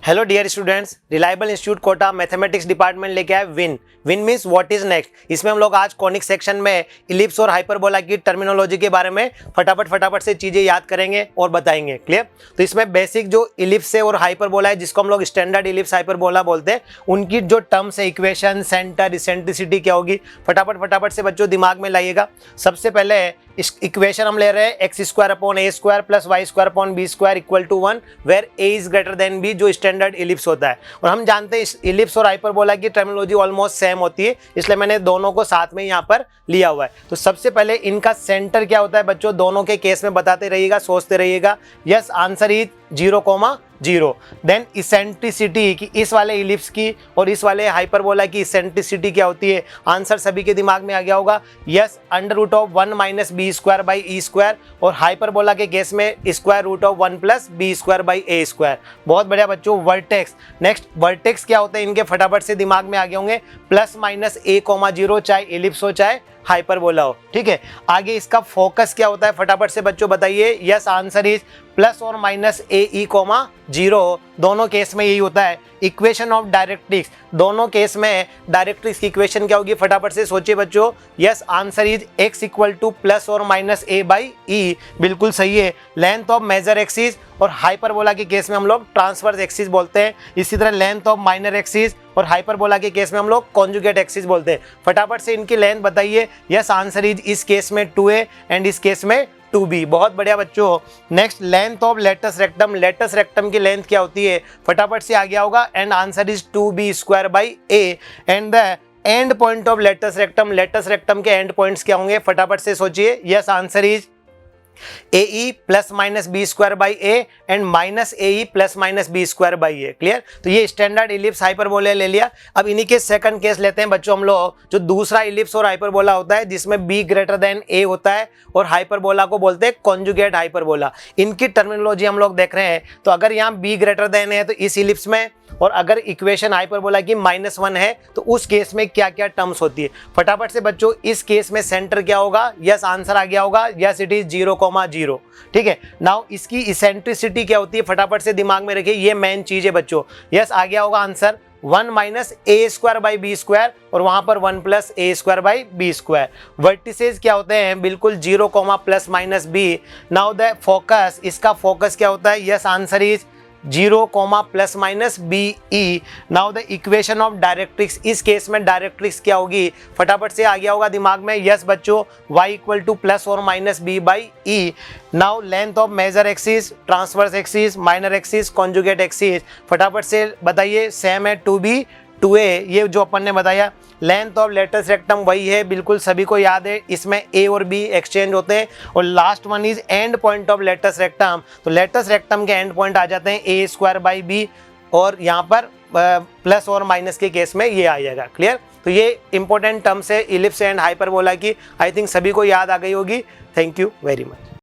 Hello dear students, reliable institute Kota mathematics department लेके आए win means what is next. इसमें हम लोग आज कॉनिक सेक्शन में इलिप्स और हाइपरबोला की टर्मिनोलॉजी के बारे में फटाफट से चीजें याद करेंगे और बताएंगे। क्लियर? तो इसमें बेसिक जो इलिप्स है और हाइपरबोला है, जिसको हम लोग स्टैंडर्ड इलिप्स हाइपरबोला बोलते हैं, उनकी जो टर्म्स है, इक्वेशन, सेंटर, इसेंट्रिसिटी क्या होगी, फटाफट से बच्चों दिमाग में लाइएगा। सबसे पहले इस इक्वेशन हम ले रहे हैं x square upon a square plus y square upon b square equal to 1 where a is greater than b, जो स्टैंडर्ड इलिप्स होता है। और हम जानते हैं इस इलिप्स और हाइपरबोला की टर्मिनोलॉजी ऑलमोस्ट सेम होती है, इसलिए मैंने दोनों को साथ में यहाँ पर लिया हुआ है। तो सबसे पहले इनका सेंटर क्या होता है बच्चों, दोनों के केस में बताते रहिएगा, सोचते रहिएगा। Yes, answer is 0,0। Then eccentricity की इस वाले इलिप्स की और इस वाले हाइपरबोला की इसेंट्रिसिटी क्या होती है, आंसर सभी के दिमाग में आ गया होगा। Yes, √1 minus b square by e square, और हाइपरबोला के केस में √1 plus b square by a square. बहुत बढ़िया बच्चों। वर्टेक्स, नेक्स्ट वर्टेक्स क्या होते हैं इनके, फटाफट से दिमाग में आ गए होंगे। +-a,0 चाहे इलिप्स हो चाहे हाइपरबोला हो। ठीक है, आगे इसका फोकस क्या होता है, फटाफट से बच्चों बताइए। Yes, answer is +-ae,0। दोनों केस में यही होता है। इक्वेशन ऑफ डायरेक्ट्रिक्स, दोनों केस में डायरेक्ट्रिक्स की इक्वेशन क्या होगी, फटाफट से सोचिए बच्चों। Yes, answer is x equal to +-a/e। बिल्कुल सही है। लेंथ ऑफ मेजर एक्सिस और हाइपरबोला के केस में हम लोग ट्रांसवर्स एक्सिस बोलते हैं। इसी तरह लेंथ ऑफ माइनर एक्सिस और हाइपरबोला के केस में हम लोग कॉन्जुगेट एक्सिस बोलते हैं। फटाफट से इनकी लेंथ बताइए। यस, आंसर इज इस केस में 2a एंड इस केस में 2b। बहुत बढ़िया बच्चों। Next, length of latus rectum, latus rectum की लेंथ क्या होती है, फटाफट से आ गया होगा। And answer is 2b square by a। And the end point of latus rectum, latus rectum के एंड पॉइंट्स क्या होंगे, फटाफट से सोचिए। Yes, answer is AE +-b square by a and -AE +-b square by a। Clear? तो ये standard ellipse hyperbola ले लिया। अब इन्हीं के सेकंड केस लेते हैं बच्चों हम लोग, जो दूसरा इलिप्स और हाइपरबोला होता है, जिसमें b ग्रेटर देन a होता है और हाइपरबोला को बोलते हैं कॉन्जुगेट हाइपरबोला। इनकी टर्मिनोलॉजी हम लोग देख रहे हैं। तो अगर यहाँ b ग्रेटर देन a है तो इस इलिप्स में, और अगर इक्वेशन हाइपरबोला की -1 है तो उस केस में क्या क्या टर्म्स होती है, फटाफट से बच्चों इस केस में सेंटर क्या होगा। यस, आंसर आ गया होगा। Yes, it is 0,0। ठीक है, नाउ इसकी इसेंट्रिसिटी क्या होती है, फटाफट से दिमाग में रखिए, ये मेन चीज है बच्चों। यस, आ गया होगा answer 1 minus a square by b square, और वहां पर 1 plus a square by b square. Vertices क्या होते हैं, बिल्कुल 0, +-b। नाउ द फोकस, इसका फोकस क्या होता है। Yes, answer is 0, ±be। Now the equation of directrix, इस केस में डायरेक्ट्रिक्स क्या होगी, फटाफट से आ गया होगा दिमाग में। यस बच्चों, y equal to +-b by e। Now length of major axis, transverse axis, minor axis, conjugate axis, फटाफट से बताइए। सेम है 2b 2a, ये जो अपन ने बताया। लेंथ ऑफ लेटस रेक्टम वही है, बिल्कुल सभी को याद है, इसमें a और b एक्सचेंज होते हैं। और last one is end point of latus rectum, तो लेटस रेक्टम के एंड पॉइंट आ जाते हैं a स्क्वायर बाई b, और यहाँ पर प्लस और माइनस के केस में ये आ जाएगा। क्लियर? तो ये इंपॉर्टेंट टर्म्स है इलिप्स एंड हाइपरबोला की, आई थिंक सभी को याद आ गई होगी। Thank you very much.